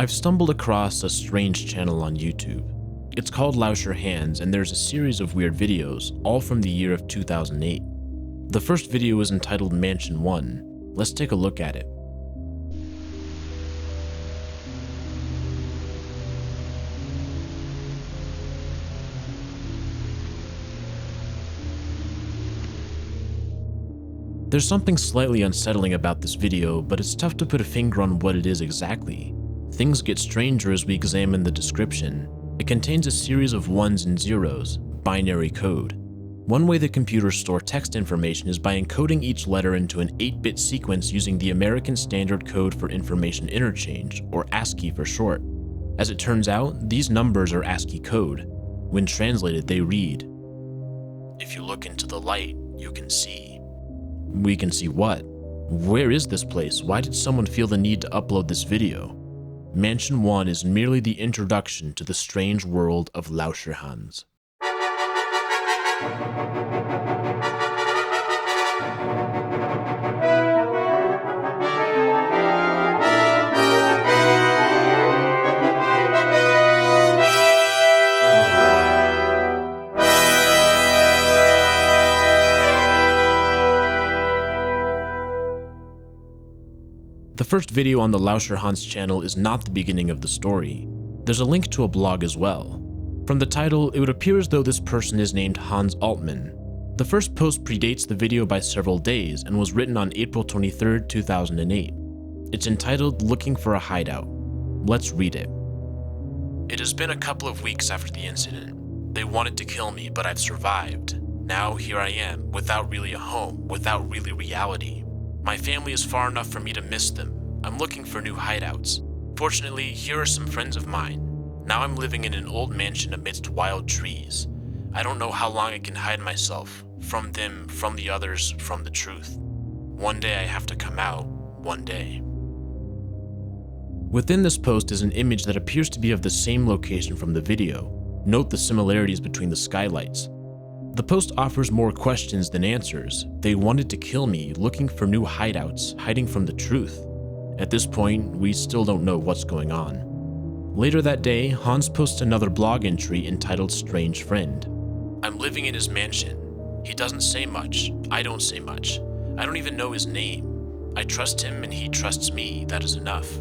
I've stumbled across a strange channel on YouTube. It's called LauscherHans, and there's a series of weird videos, all from the year of 2008. The first video is entitled Mansion 1. Let's take a look at it. There's something slightly unsettling about this video, but it's tough to put a finger on what it is exactly. Things get stranger as we examine the description. It contains a series of ones and zeros, binary code. One way the computers store text information is by encoding each letter into an 8-bit sequence using the American Standard Code for Information Interchange, or ASCII for short. As it turns out, these numbers are ASCII code. When translated, they read, "If you look into the light, you can see." We can see what? Where is this place? Why did someone feel the need to upload this video? Mansion 1 is merely the introduction to the strange world of lauscherhans. The first video on the LauscherHans channel is not the beginning of the story. There's a link to a blog as well. From the title, it would appear as though this person is named Hans Altmann. The first post predates the video by several days and was written on April 23, 2008. It's entitled Looking for a Hideout. Let's read it. "It has been a couple of weeks after the incident. They wanted to kill me, but I've survived. Now here I am, without really a home, without really reality. My family is far enough for me to miss them. I'm looking for new hideouts. Fortunately, here are some friends of mine. Now I'm living in an old mansion amidst wild trees. I don't know how long I can hide myself. From them, from the others, from the truth. One day I have to come out. One day." Within this post is an image that appears to be of the same location from the video. Note the similarities between the skylights. The post offers more questions than answers. They wanted to kill me, looking for new hideouts, hiding from the truth. At this point, we still don't know what's going on. Later that day, Hans posts another blog entry entitled Strange Friend. "I'm living in his mansion. He doesn't say much. I don't say much. I don't even know his name. I trust him and he trusts me. That is enough.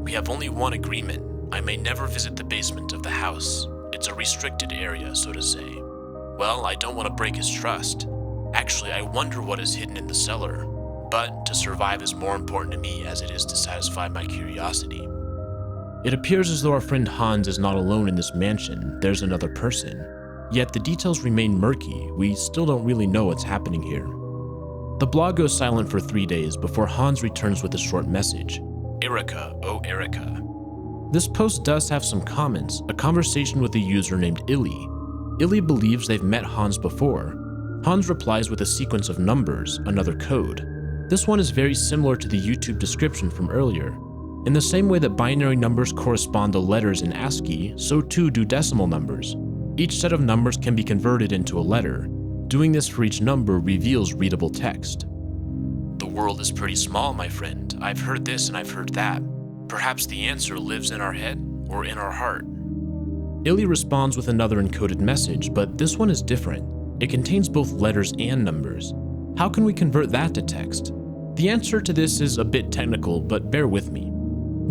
We have only one agreement. I may never visit the basement of the house. It's a restricted area, so to say. Well, I don't want to break his trust. Actually, I wonder what is hidden in the cellar. But to survive is more important to me as it is to satisfy my curiosity." It appears as though our friend Hans is not alone in this mansion. There's another person. Yet the details remain murky. We still don't really know what's happening here. The blog goes silent for 3 days before Hans returns with a short message. "Erica, oh Erica." This post does have some comments, a conversation with a user named Illy. Illy believes they've met Hans before. Hans replies with a sequence of numbers, another code. This one is very similar to the YouTube description from earlier. In the same way that binary numbers correspond to letters in ASCII, so too do decimal numbers. Each set of numbers can be converted into a letter. Doing this for each number reveals readable text. "The world is pretty small, my friend. I've heard this and I've heard that. Perhaps the answer lives in our head or in our heart." Illy responds with another encoded message, but this one is different. It contains both letters and numbers. How can we convert that to text? The answer to this is a bit technical, but bear with me.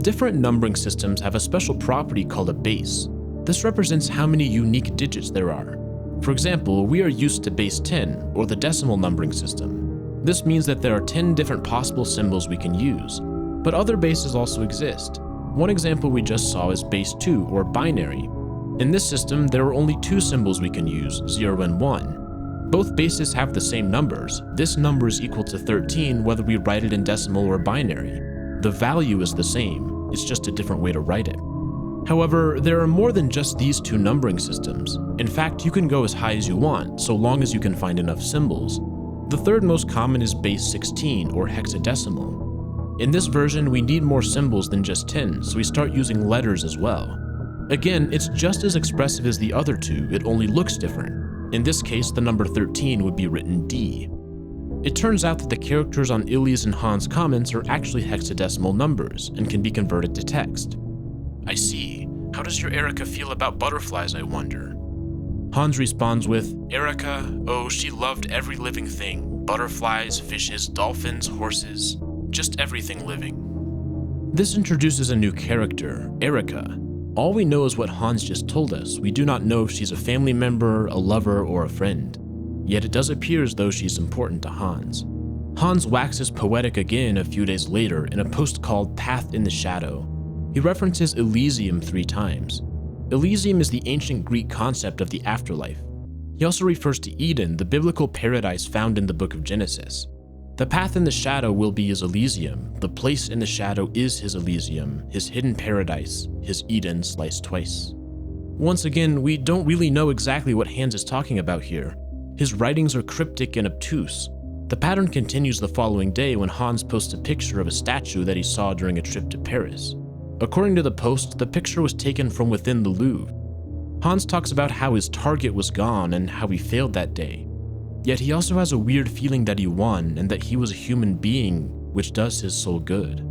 Different numbering systems have a special property called a base. This represents how many unique digits there are. For example, we are used to base 10, or the decimal numbering system. This means that there are 10 different possible symbols we can use. But other bases also exist. One example we just saw is base 2, or binary. In this system, there are only 2 symbols we can use, 0 and 1. Both bases have the same numbers. This number is equal to 13 whether we write it in decimal or binary. The value is the same, it's just a different way to write it. However, there are more than just these 2 numbering systems. In fact, you can go as high as you want, so long as you can find enough symbols. The third most common is base 16, or hexadecimal. In this version, we need more symbols than just 10, so we start using letters as well. Again, it's just as expressive as the other 2, it only looks different. In this case, the number 13 would be written D. It turns out that the characters on Illy's and Hans' comments are actually hexadecimal numbers and can be converted to text. I see. How does your Erica feel about butterflies, I wonder? Hans responds with, Erica, oh, she loved every living thing. Butterflies, fishes, dolphins, horses, just everything living. This introduces a new character, Erica. All we know is what Hans just told us. We do not know if she's a family member, a lover, or a friend. Yet it does appear as though she's important to Hans. Hans waxes poetic again a few days later in a post called Path in the Shadow. He references Elysium 3 times. Elysium is the ancient Greek concept of the afterlife. He also refers to Eden, the biblical paradise found in the book of Genesis. The path in the shadow will be his Elysium. The place in the shadow is his Elysium, his hidden paradise, his Eden sliced twice. Once again, we don't really know exactly what Hans is talking about here. His writings are cryptic and obtuse. The pattern continues the following day when Hans posts a picture of a statue that he saw during a trip to Paris. According to the post, the picture was taken from within the Louvre. Hans talks about how his target was gone and how he failed that day. Yet he also has a weird feeling that he won and that he was a human being, which does his soul good.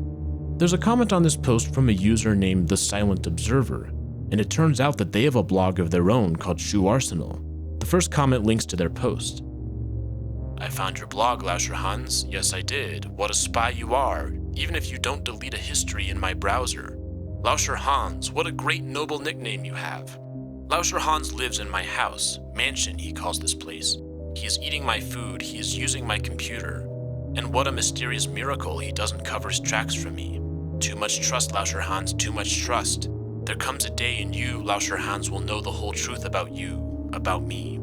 There's a comment on this post from a user named The Silent Observer, and it turns out that they have a blog of their own called Shoe Arsenal. The first comment links to their post. I found your blog, lauscherhans. Yes, I did. What a spy you are, even if you don't delete a history in my browser. lauscherhans, what a great noble nickname you have. lauscherhans lives in my house, mansion he calls this place. He is eating my food, he is using my computer. And what a mysterious miracle he doesn't cover his tracks from me. Too much trust, lauscherhans, too much trust. There comes a day and you, lauscherhans, will know the whole truth about you, about me.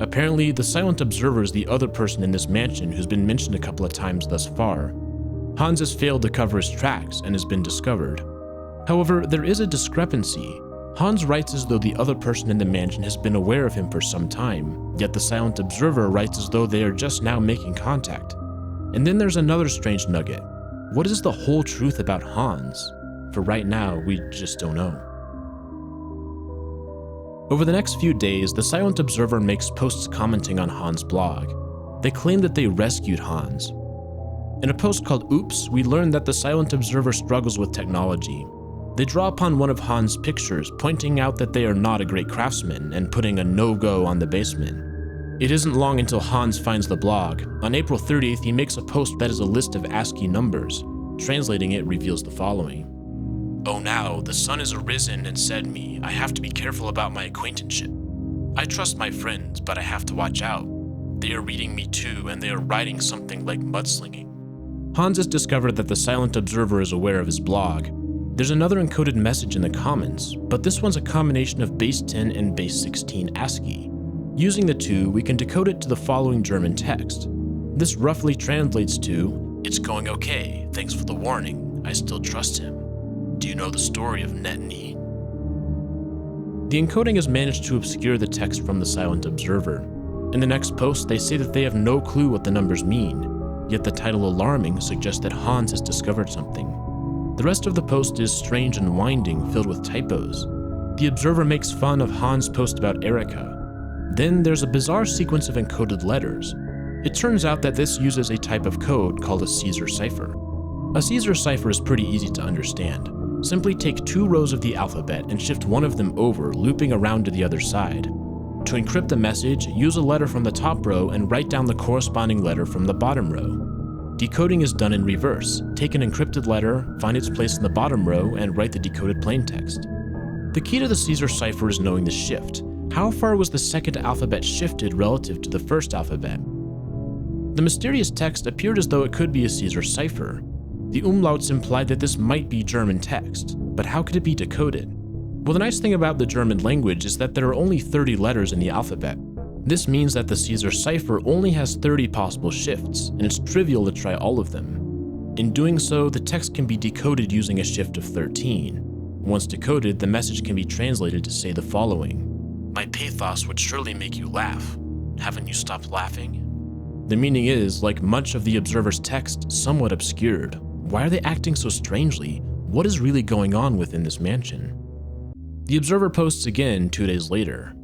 Apparently, the Silent Observer is the other person in this mansion who's been mentioned a couple of times thus far. Hans has failed to cover his tracks and has been discovered. However, there is a discrepancy. Hans writes as though the other person in the mansion has been aware of him for some time, yet the Silent Observer writes as though they are just now making contact. And then there's another strange nugget. What is the whole truth about Hans? For right now, we just don't know. Over the next few days, the Silent Observer makes posts commenting on Hans' blog. They claim that they rescued Hans. In a post called Oops, we learn that the Silent Observer struggles with technology. They draw upon one of Hans' pictures, pointing out that they are not a great craftsman and putting a no-go on the basement. It isn't long until Hans finds the blog. On April 30th, he makes a post that is a list of ASCII numbers. Translating it reveals the following. Oh now, the sun is arisen and said me, I have to be careful about my acquaintanceship. I trust my friends, but I have to watch out. They are reading me too, and they are writing something like mudslinging. Hans has discovered that the Silent Observer is aware of his blog. There's another encoded message in the comments, but this one's a combination of base 10 and base 16 ASCII. Using the two, we can decode it to the following German text. This roughly translates to, it's going okay, thanks for the warning, I still trust him. Do you know the story of Netany? The encoding has managed to obscure the text from the Silent Observer. In the next post, they say that they have no clue what the numbers mean, yet the title Alarming suggests that Hans has discovered something. The rest of the post is strange and winding, filled with typos. The Observer makes fun of Hans' post about Erica. Then there's a bizarre sequence of encoded letters. It turns out that this uses a type of code called a Caesar cipher. A Caesar cipher is pretty easy to understand. Simply take 2 rows of the alphabet and shift one of them over, looping around to the other side. To encrypt the message, use a letter from the top row and write down the corresponding letter from the bottom row. Decoding is done in reverse. Take an encrypted letter, find its place in the bottom row, and write the decoded plaintext. The key to the Caesar cipher is knowing the shift. How far was the second alphabet shifted relative to the first alphabet? The mysterious text appeared as though it could be a Caesar cipher. The umlauts implied that this might be German text, but how could it be decoded? Well, the nice thing about the German language is that there are only 30 letters in the alphabet. This means that the Caesar cipher only has 30 possible shifts, and it's trivial to try all of them. In doing so, the text can be decoded using a shift of 13. Once decoded, the message can be translated to say the following. My pathos would surely make you laugh. Haven't you stopped laughing? The meaning is, like much of the Observer's text, somewhat obscured. Why are they acting so strangely? What is really going on within this mansion? The Observer posts again 2 days later.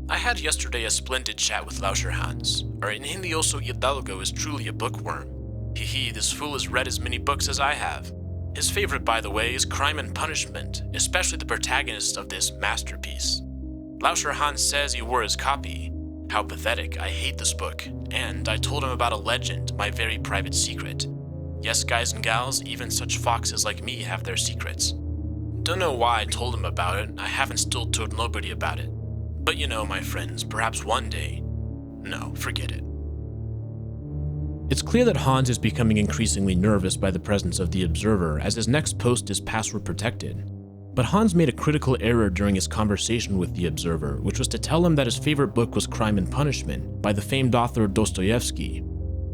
I had yesterday a splendid chat with lauscherhans. Our ingenioso hidalgo is truly a bookworm. Hee, this fool has read as many books as I have. His favorite, by the way, is Crime and Punishment, especially the protagonist of this masterpiece. Lauscherhans says he wore his copy. How pathetic, I hate this book, and I told him about a legend, my very private secret. Yes, guys and gals, even such foxes like me have their secrets. Don't know why I told him about it, I haven't still told nobody about it. But you know, my friends, perhaps one day. No, forget it. It's clear that Hans is becoming increasingly nervous by the presence of the Observer, as his next post is password protected. But Hans made a critical error during his conversation with the Observer, which was to tell him that his favorite book was Crime and Punishment by the famed author Dostoevsky.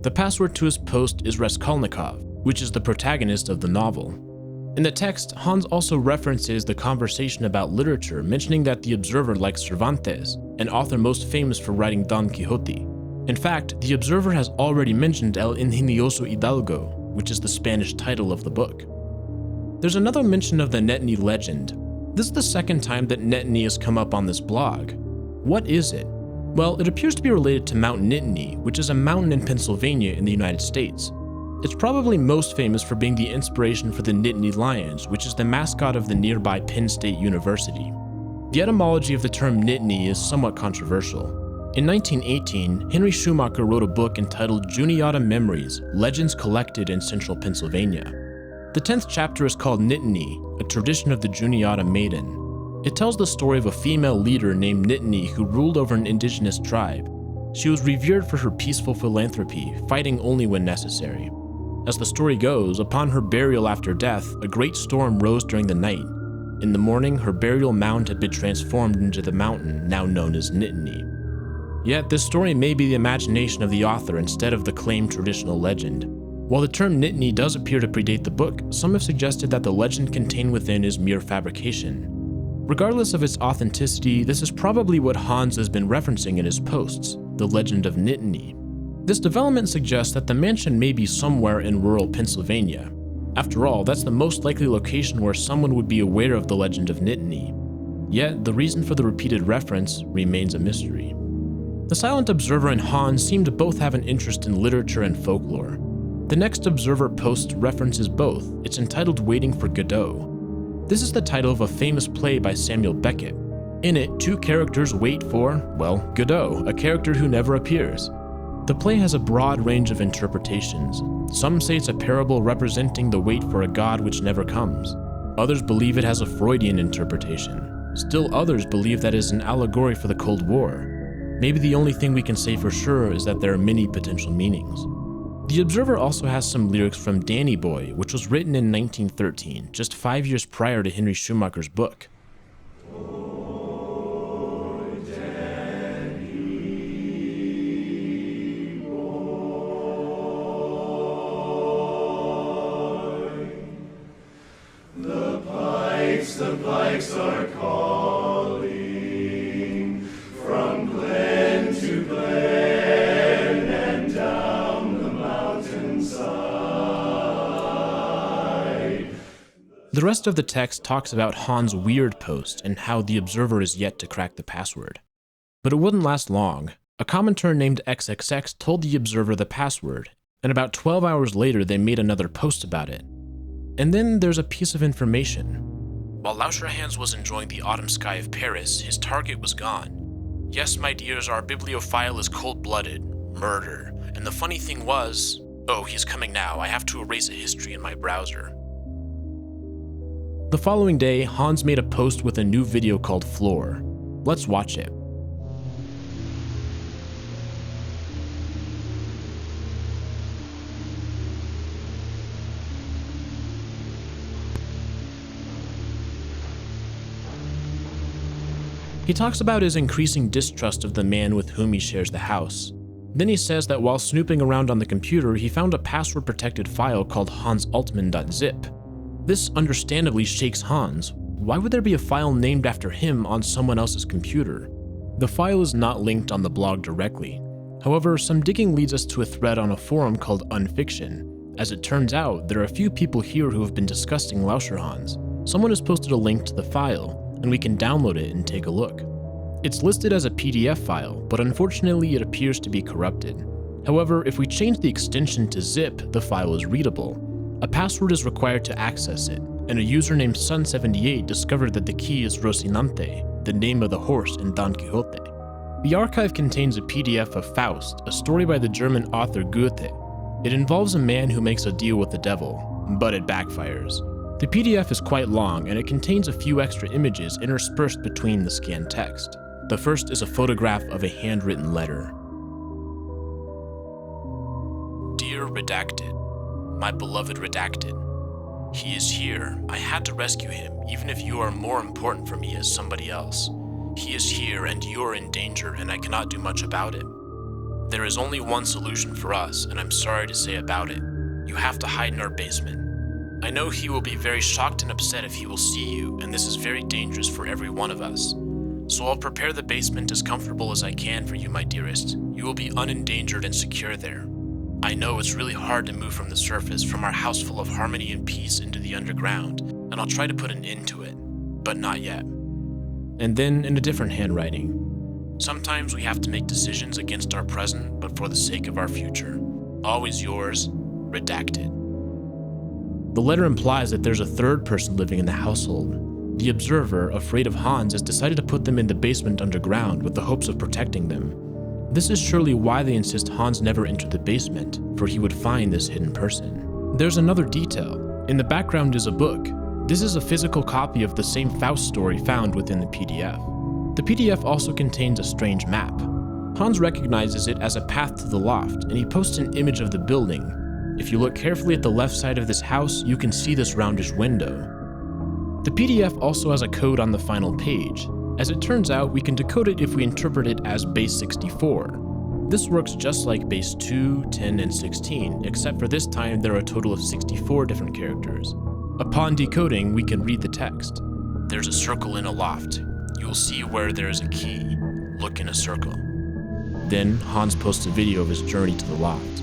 The password to his post is Raskolnikov, which is the protagonist of the novel. In the text, Hans also references the conversation about literature, mentioning that the Observer likes Cervantes, an author most famous for writing Don Quixote. In fact, the Observer has already mentioned El Ingenioso Hidalgo, which is the Spanish title of the book. There's another mention of the Netany legend. This is the second time that Netany has come up on this blog. What is it? Well, it appears to be related to Mount Netany, which is a mountain in Pennsylvania in the United States. It's probably most famous for being the inspiration for the Nittany Lions, which is the mascot of the nearby Penn State University. The etymology of the term Nittany is somewhat controversial. In 1918, Henry Schumacher wrote a book entitled Juniata Memories, Legends Collected in Central Pennsylvania. The 10th chapter is called Netany, a tradition of the Juniata Maiden. It tells the story of a female leader named Netany who ruled over an indigenous tribe. She was revered for her peaceful philanthropy, fighting only when necessary. As the story goes, upon her burial after death, a great storm rose during the night. In the morning, her burial mound had been transformed into the mountain now known as Netany. Yet, this story may be the imagination of the author instead of the claimed traditional legend. While the term Netany does appear to predate the book, some have suggested that the legend contained within is mere fabrication. Regardless of its authenticity, this is probably what Hans has been referencing in his posts, the legend of Netany. This development suggests that the mansion may be somewhere in rural Pennsylvania. After all, that's the most likely location where someone would be aware of the legend of Netany. Yet, the reason for the repeated reference remains a mystery. The Silent Observer and Hans seem to both have an interest in literature and folklore. The next Observer post references both. It's entitled Waiting for Godot. This is the title of a famous play by Samuel Beckett. In it, two characters wait for, well, Godot, a character who never appears. The play has a broad range of interpretations. Some say it's a parable representing the wait for a god which never comes. Others believe it has a Freudian interpretation. Still others believe that it is an allegory for the Cold War. Maybe the only thing we can say for sure is that there are many potential meanings. The Observer also has some lyrics from Danny Boy, which was written in 1913, just 5 years prior to Henry Schumacher's book. The pikes are calling from glen to glen and down the mountainside. The rest of the text talks about Hans' weird post and how the Observer is yet to crack the password. But it wouldn't last long. A commenter named XXX told the Observer the password, and about 12 hours later they made another post about it. And then there's a piece of information. While Lauscherhans was enjoying the autumn sky of Paris, his target was gone. Yes, my dears, our bibliophile is cold-blooded. Murder. And the funny thing was, oh, he's coming now, I have to erase a history in my browser. The following day, Hans made a post with a new video called Floor. Let's watch it. He talks about his increasing distrust of the man with whom he shares the house. Then he says that while snooping around on the computer, he found a password-protected file called hansaltmann.zip. This understandably shakes Hans. Why would there be a file named after him on someone else's computer? The file is not linked on the blog directly. However, some digging leads us to a thread on a forum called Unfiction. As it turns out, there are a few people here who have been discussing Lauscherhans. Someone has posted a link to the file, and we can download it and take a look. It's listed as a PDF file, but unfortunately it appears to be corrupted. However, if we change the extension to zip, the file is readable. A password is required to access it, and a user named Sun78 discovered that the key is Rocinante, the name of the horse in Don Quixote. The archive contains a PDF of Faust, a story by the German author Goethe. It involves a man who makes a deal with the devil, but it backfires. The PDF is quite long, and it contains a few extra images interspersed between the scanned text. The first is a photograph of a handwritten letter. Dear Redacted, my beloved Redacted, he is here. I had to rescue him, even if you are more important for me as somebody else. He is here and you're in danger, and I cannot do much about it. There is only one solution for us, and I'm sorry to say about it. You have to hide in our basement. I know he will be very shocked and upset if he will see you, and this is very dangerous for every one of us. So I'll prepare the basement as comfortable as I can for you, my dearest. You will be unendangered and secure there. I know it's really hard to move from the surface, from our house full of harmony and peace, into the underground, and I'll try to put an end to it, but not yet. And then, in a different handwriting, sometimes we have to make decisions against our present, but for the sake of our future. Always yours, Redacted. The letter implies that there's a third person living in the household. The observer, afraid of Hans, has decided to put them in the basement underground with the hopes of protecting them. This is surely why they insist Hans never enter the basement, for he would find this hidden person. There's another detail. In the background is a book. This is a physical copy of the same Faust story found within the PDF. The PDF also contains a strange map. Hans recognizes it as a path to the loft, and he posts an image of the building. If you look carefully at the left side of this house, you can see this roundish window. The PDF also has a code on the final page. As it turns out, we can decode it if we interpret it as base 64. This works just like base 2, 10, and 16, except for this time there are a total of 64 different characters. Upon decoding, we can read the text. There's a circle in a loft. You'll see where there is a key. Look in a circle. Then, Hans posts a video of his journey to the loft.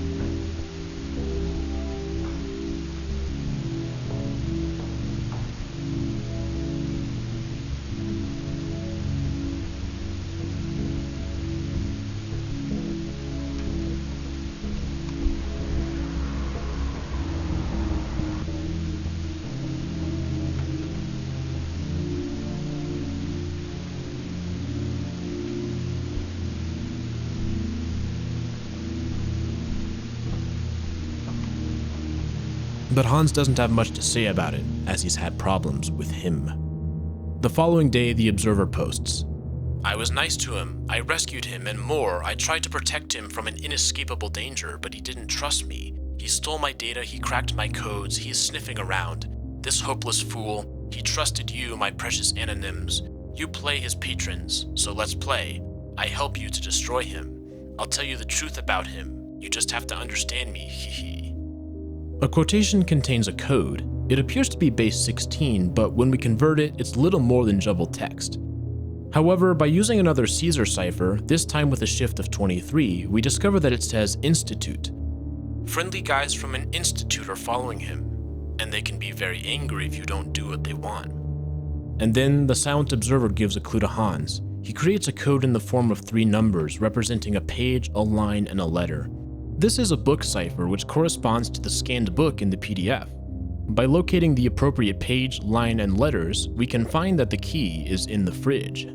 But Hans doesn't have much to say about it, as he's had problems with him. The following day, the observer posts, I was nice to him, I rescued him, and more, I tried to protect him from an inescapable danger, but he didn't trust me. He stole my data, he cracked my codes, he is sniffing around. This hopeless fool, he trusted you, my precious anonyms. You play his patrons, so let's play. I help you to destroy him. I'll tell you the truth about him. You just have to understand me, hee. A quotation contains a code. It appears to be base 16, but when we convert it, it's little more than jumbled text. However, by using another Caesar cipher, this time with a shift of 23, we discover that it says Institute. Friendly guys from an institute are following him, and they can be very angry if you don't do what they want. And then the silent observer gives a clue to Hans. He creates a code in the form of 3 numbers representing a page, a line, and a letter. This is a book cipher which corresponds to the scanned book in the PDF. By locating the appropriate page, line, and letters, we can find that the key is in the fridge.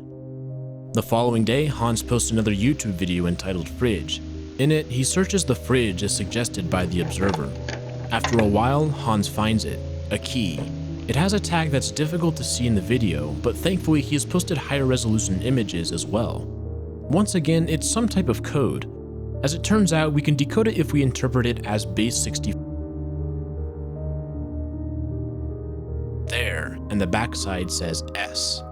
The following day, Hans posts another YouTube video entitled Fridge. In it, he searches the fridge as suggested by the observer. After a while, Hans finds it, a key. It has a tag that's difficult to see in the video, but thankfully he has posted higher resolution images as well. Once again, it's some type of code. As it turns out, we can decode it if we interpret it as base 64. There, and the backside says S.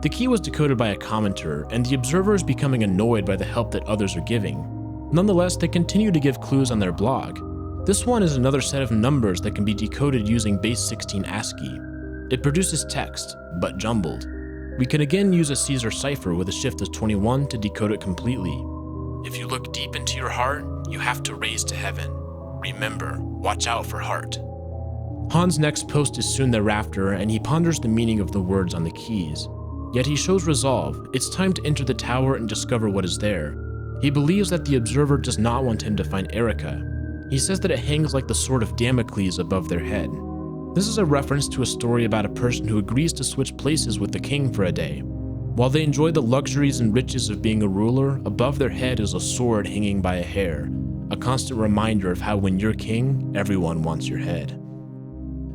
The key was decoded by a commenter, and the observer is becoming annoyed by the help that others are giving. Nonetheless, they continue to give clues on their blog. This one is another set of numbers that can be decoded using base 16 ASCII. It produces text, but jumbled. We can again use a Caesar cipher with a shift of 21 to decode it completely. If you look deep into your heart, you have to raise to heaven. Remember, watch out for heart. Hans' next post is soon thereafter, and he ponders the meaning of the words on the keys. Yet he shows resolve. It's time to enter the tower and discover what is there. He believes that the observer does not want him to find Erica. He says that it hangs like the sword of Damocles above their head. This is a reference to a story about a person who agrees to switch places with the king for a day. While they enjoy the luxuries and riches of being a ruler, above their head is a sword hanging by a hair, a constant reminder of how when you're king, everyone wants your head.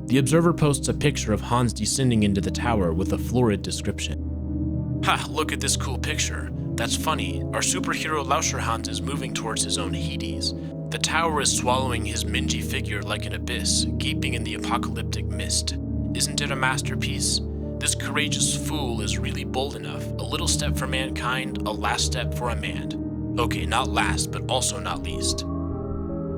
The Observer posts a picture of Hans descending into the tower with a florid description. "Ha, look at this cool picture. That's funny. Our superhero Lauscherhans is moving towards his own Hades. The tower is swallowing his mingy figure like an abyss, gaping in the apocalyptic mist. Isn't it a masterpiece? This courageous fool is really bold enough. A little step for mankind, a last step for a man. Okay, not last, but also not least."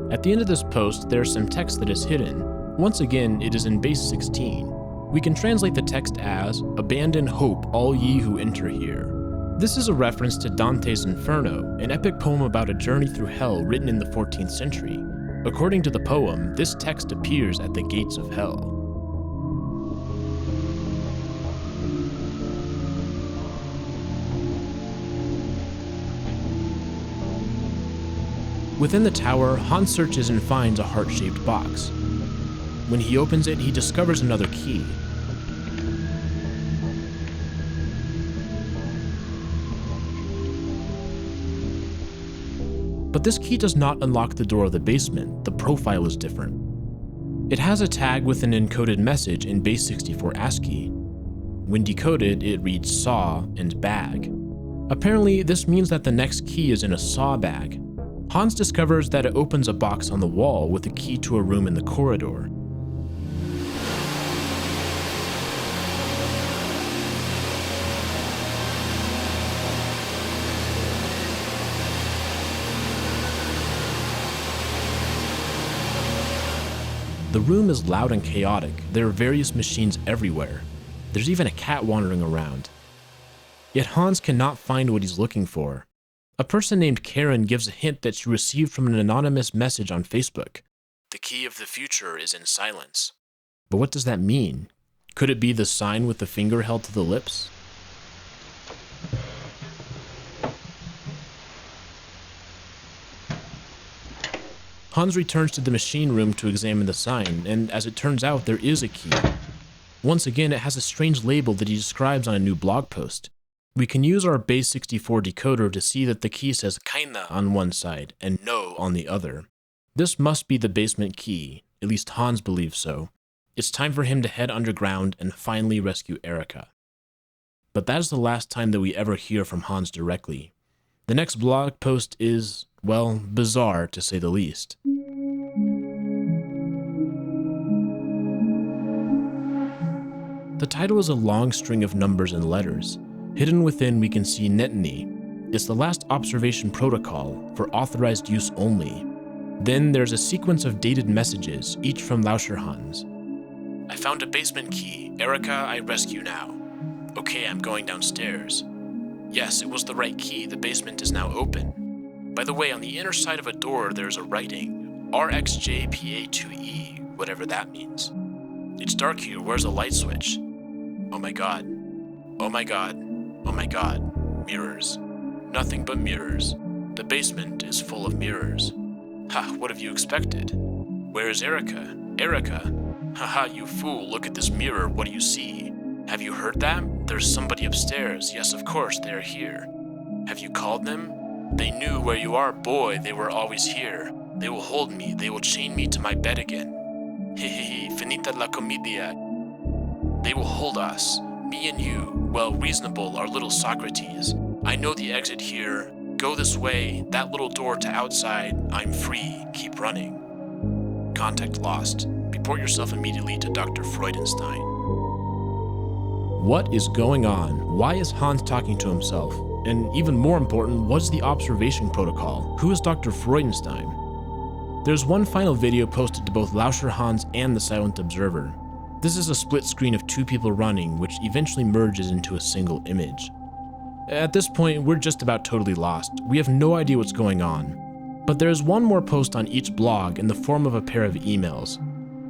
At the end of this post, there's some text that is hidden. Once again, it is in base 16. We can translate the text as, "Abandon hope, all ye who enter here." This is a reference to Dante's Inferno, an epic poem about a journey through hell written in the 14th century. According to the poem, this text appears at the gates of hell. Within the tower, Hans searches and finds a heart-shaped box. When he opens it, he discovers another key. But this key does not unlock the door of the basement. The profile is different. It has a tag with an encoded message in base 64 ASCII. When decoded, it reads saw and bag. Apparently, this means that the next key is in a saw bag. Hans discovers that it opens a box on the wall with a key to a room in the corridor. The room is loud and chaotic. There are various machines everywhere. There's even a cat wandering around. Yet Hans cannot find what he's looking for. A person named Karen gives a hint that she received from an anonymous message on Facebook. The key of the future is in silence. But what does that mean? Could it be the sign with the finger held to the lips? Hans returns to the machine room to examine the sign, and as it turns out, there is a key. Once again, it has a strange label that he describes on a new blog post. We can use our base 64 decoder to see that the key says "keine" on one side and "no" on the other. This must be the basement key, at least Hans believes so. It's time for him to head underground and finally rescue Erika. But that is the last time that we ever hear from Hans directly. The next blog post is, well, bizarre to say the least. The title is a long string of numbers and letters. Hidden within, we can see Netany. It's the last observation protocol, for authorized use only. Then there's a sequence of dated messages, each from Lauscherhans. I found a basement key. Erika, I rescue now. Okay, I'm going downstairs. Yes, it was the right key. The basement is now open. By the way, on the inner side of a door, there's a writing. RXJPA2E, whatever that means. It's dark here. Where's a light switch? Oh my god. Oh my god. Oh my god. Mirrors. Nothing but mirrors. The basement is full of mirrors. Ha, what have you expected? Where is Erika? Erika? Haha, you fool, look at this mirror, what do you see? Have you heard that? There's somebody upstairs. Yes, of course, they are here. Have you called them? They knew where you are, boy, they were always here. They will hold me, they will chain me to my bed again. Hehehe, finita la comedia. They will hold us, me and you, well, reasonable, our little Socrates. I know the exit here. Go this way, that little door to outside. I'm free, keep running. Contact lost. Report yourself immediately to Dr. Freudenstein. What is going on? Why is Hans talking to himself? And even more important, what is the observation protocol? Who is Dr. Freudenstein? There's one final video posted to both Lauscherhans and the Silent Observer. This is a split screen of two people running, which eventually merges into a single image. At this point, we're just about totally lost. We have no idea what's going on. But there is one more post on each blog in the form of a pair of emails.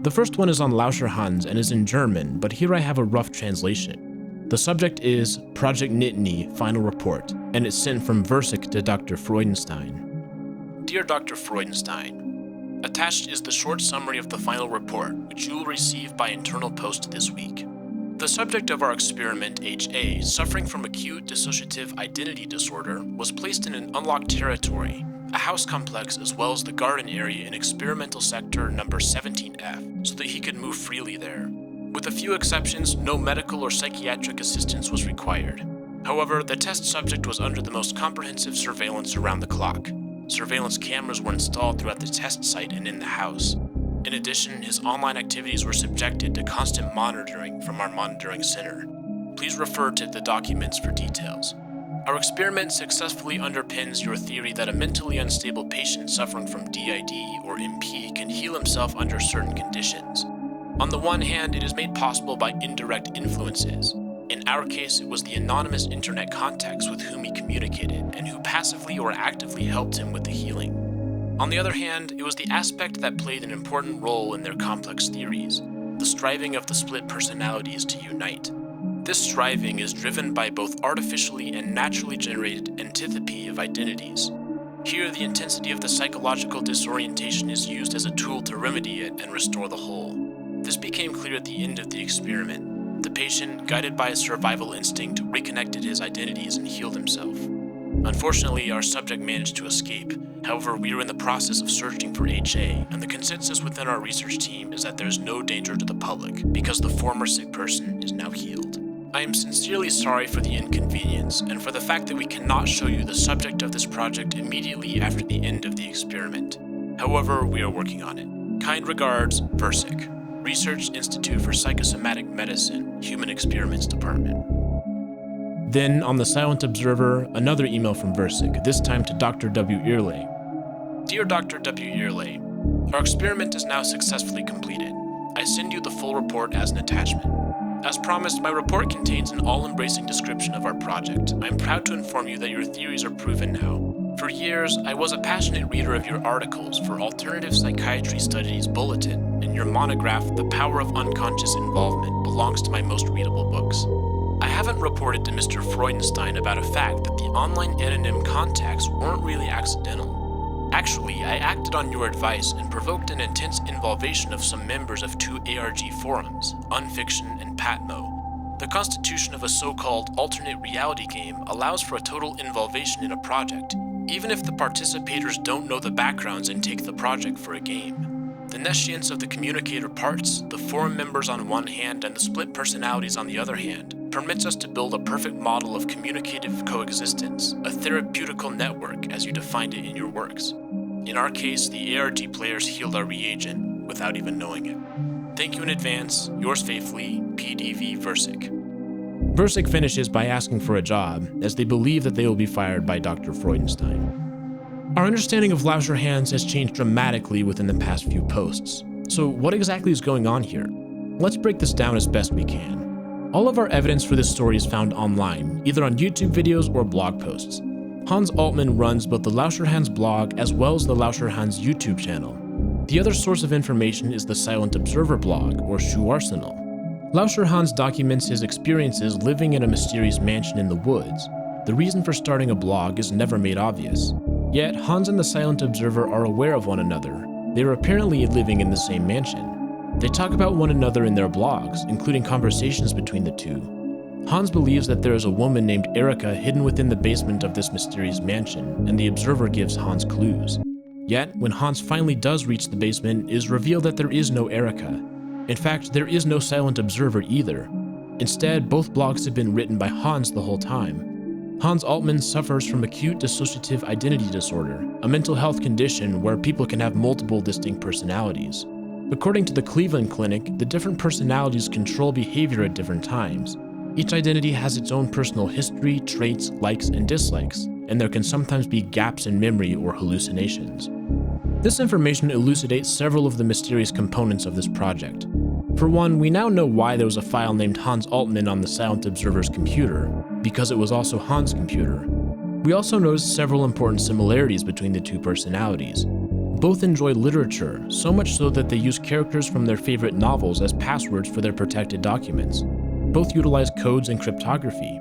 The first one is on Lauscherhans and is in German, but here I have a rough translation. The subject is Project Netany Final Report, and it's sent from Versik to Dr. Freudenstein. Dear Dr. Freudenstein, Attached is the short summary of the final report, which you will receive by internal post this week. The subject of our experiment, HA, suffering from acute dissociative identity disorder, was placed in an unlocked territory, a house complex as well as the garden area in experimental sector number 17F, so that he could move freely there. With a few exceptions, no medical or psychiatric assistance was required. However, the test subject was under the most comprehensive surveillance around the clock. Surveillance cameras were installed throughout the test site and in the house. In addition, his online activities were subjected to constant monitoring from our monitoring center. Please refer to the documents for details. Our experiment successfully underpins your theory that a mentally unstable patient suffering from DID or MP can heal himself under certain conditions. On the one hand, it is made possible by indirect influences. In our case, it was the anonymous internet contacts with whom he communicated and who passively or actively helped him with the healing. On the other hand, it was the aspect that played an important role in their complex theories, the striving of the split personalities to unite. This striving is driven by both artificially and naturally generated antipathy of identities. Here, the intensity of the psychological disorientation is used as a tool to remedy it and restore the whole. This became clear at the end of the experiment. The patient, guided by a survival instinct, reconnected his identities and healed himself. Unfortunately, our subject managed to escape. However, we are in the process of searching for HA, and the consensus within our research team is that there is no danger to the public because the former sick person is now healed. I am sincerely sorry for the inconvenience and for the fact that we cannot show you the subject of this project immediately after the end of the experiment. However, we are working on it. Kind regards, Versic, Research Institute for Psychosomatic Medicine, Human Experiments Department. Then, on the Silent Observer, another email from Versic, this time to Dr. W. Earley. Dear Dr. W. Earley, our experiment is now successfully completed. I send you the full report as an attachment. As promised, my report contains an all-embracing description of our project. I am proud to inform you that your theories are proven now. For years, I was a passionate reader of your articles for Alternative Psychiatry Studies Bulletin, and your monograph, The Power of Unconscious Involvement, belongs to my most readable books. I haven't reported to Mr. Freudenstein about a fact that the online anonym contacts weren't really accidental. Actually, I acted on your advice and provoked an intense involvation of some members of two ARG forums, Unfiction and Patmo. The constitution of a so-called alternate reality game allows for a total involvation in a project, even if the participators don't know the backgrounds and take the project for a game. The nescience of the communicator parts, the forum members on one hand and the split personalities on the other hand, permits us to build a perfect model of communicative coexistence, a therapeutical network as you defined it in your works. In our case, the ARG players healed our reagent without even knowing it. Thank you in advance. Yours faithfully, PDV Versic. Versic finishes by asking for a job, as they believe that they will be fired by Dr. Freudenstein. Our understanding of lauscherhans has changed dramatically within the past few posts. So what exactly is going on here? Let's break this down as best we can. All of our evidence for this story is found online, either on YouTube videos or blog posts. Hans Altmann runs both the lauscherhans blog as well as the lauscherhans YouTube channel. The other source of information is the Silent Observer blog, or Shoe Arsenal. lauscherhans documents his experiences living in a mysterious mansion in the woods. The reason for starting a blog is never made obvious. Yet, Hans and the Silent Observer are aware of one another. They are apparently living in the same mansion. They talk about one another in their blogs, including conversations between the two. Hans believes that there is a woman named Erica hidden within the basement of this mysterious mansion, and the Observer gives Hans clues. Yet, when Hans finally does reach the basement, it is revealed that there is no Erica. In fact, there is no Silent Observer either. Instead, both blogs have been written by Hans the whole time. Hans Altmann suffers from acute dissociative identity disorder, a mental health condition where people can have multiple distinct personalities. According to the Cleveland Clinic, the different personalities control behavior at different times. Each identity has its own personal history, traits, likes, and dislikes, and there can sometimes be gaps in memory or hallucinations. This information elucidates several of the mysterious components of this project. For one, we now know why there was a file named Hans Altmann on the Silent Observer's computer, because it was also Hans' computer. We also noticed several important similarities between the two personalities. Both enjoy literature, so much so that they use characters from their favorite novels as passwords for their protected documents. Both utilize codes and cryptography.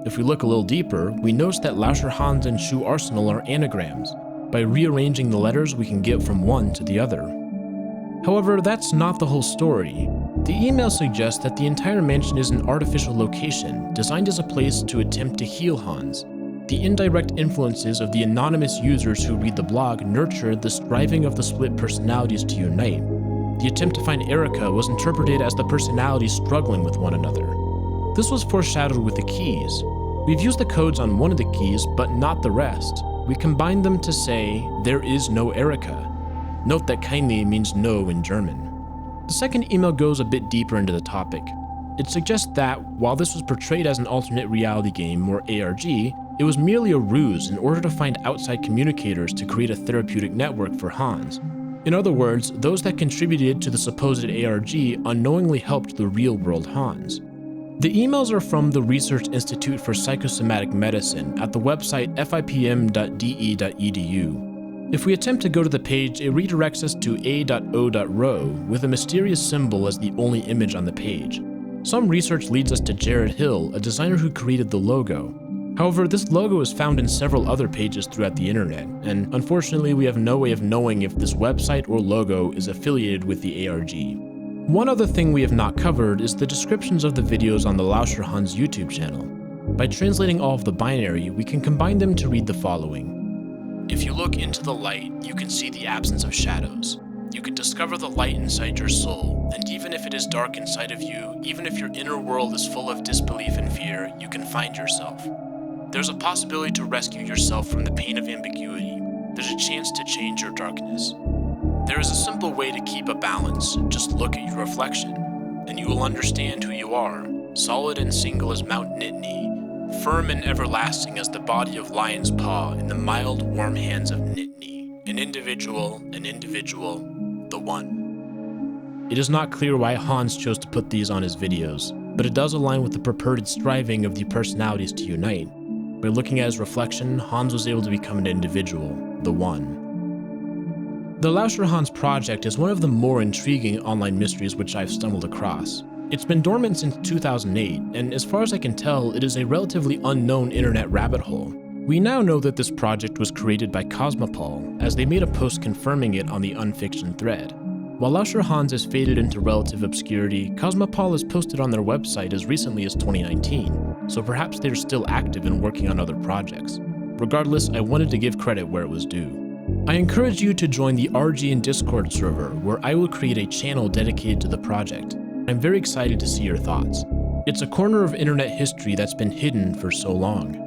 If we look a little deeper, we notice that lauscherhans and Shoe Arsenal are anagrams. By rearranging the letters, we can get from one to the other. However, that's not the whole story. The email suggests that the entire mansion is an artificial location designed as a place to attempt to heal Hans. The indirect influences of the anonymous users who read the blog nurtured the striving of the split personalities to unite. The attempt to find Erica was interpreted as the personalities struggling with one another. This was foreshadowed with the keys. We've used the codes on one of the keys, but not the rest. We combined them to say, "There is no Erica." Note that kindly means no in German. The second email goes a bit deeper into the topic. It suggests that, while this was portrayed as an alternate reality game, or ARG, it was merely a ruse in order to find outside communicators to create a therapeutic network for Hans. In other words, those that contributed to the supposed ARG unknowingly helped the real-world Hans. The emails are from the Research Institute for Psychosomatic Medicine at the website fipm.de.edu. If we attempt to go to the page, it redirects us to a.o.ro with a mysterious symbol as the only image on the page. Some research leads us to Jared Hill, a designer who created the logo. However, this logo is found in several other pages throughout the internet, and unfortunately we have no way of knowing if this website or logo is affiliated with the ARG. One other thing we have not covered is the descriptions of the videos on the lauscherhans YouTube channel. By translating all of the binary, we can combine them to read the following. If you look into the light, you can see the absence of shadows. You can discover the light inside your soul, and even if it is dark inside of you, even if your inner world is full of disbelief and fear, you can find yourself. There's a possibility to rescue yourself from the pain of ambiguity. There's a chance to change your darkness. There is a simple way to keep a balance. Just look at your reflection, and you will understand who you are, solid and single as Mount Netany, firm and everlasting as the body of lion's paw in the mild, warm hands of Netany. An individual, the one. It is not clear why Hans chose to put these on his videos, but it does align with the purported striving of the personalities to unite. By looking at his reflection, Hans was able to become an individual, the one. The lauscherhans project is one of the more intriguing online mysteries which I've stumbled across. It's been dormant since 2008, and as far as I can tell, it is a relatively unknown internet rabbit hole. We now know that this project was created by Cosmopol, as they made a post confirming it on the Unfiction thread. While lauscherhans has faded into relative obscurity, Cosmopol has posted on their website as recently as 2019, so perhaps they're still active and working on other projects. Regardless, I wanted to give credit where it was due. I encourage you to join the RGN Discord server, where I will create a channel dedicated to the project. I'm very excited to see your thoughts. It's a corner of internet history that's been hidden for so long.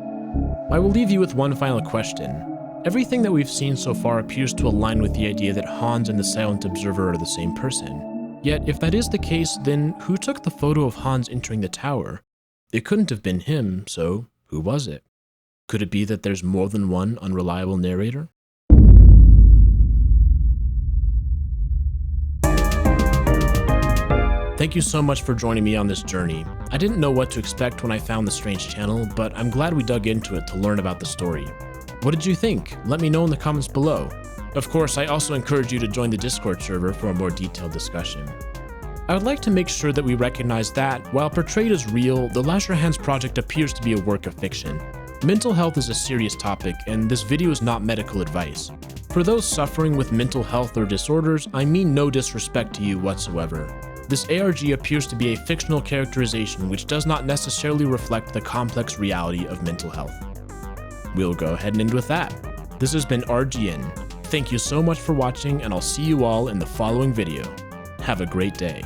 I will leave you with one final question. Everything that we've seen so far appears to align with the idea that Hans and the Silent Observer are the same person. Yet, if that is the case, then who took the photo of Hans entering the tower? It couldn't have been him, so who was it? Could it be that there's more than one unreliable narrator? Thank you so much for joining me on this journey. I didn't know what to expect when I found the strange channel, but I'm glad we dug into it to learn about the story. What did you think? Let me know in the comments below. Of course, I also encourage you to join the Discord server for a more detailed discussion. I would like to make sure that we recognize that, while portrayed as real, the lauscherhans project appears to be a work of fiction. Mental health is a serious topic, and this video is not medical advice. For those suffering with mental health or disorders, I mean no disrespect to you whatsoever. This ARG appears to be a fictional characterization which does not necessarily reflect the complex reality of mental health. We'll go ahead and end with that. This has been RGN. Thank you so much for watching, and I'll see you all in the following video. Have a great day.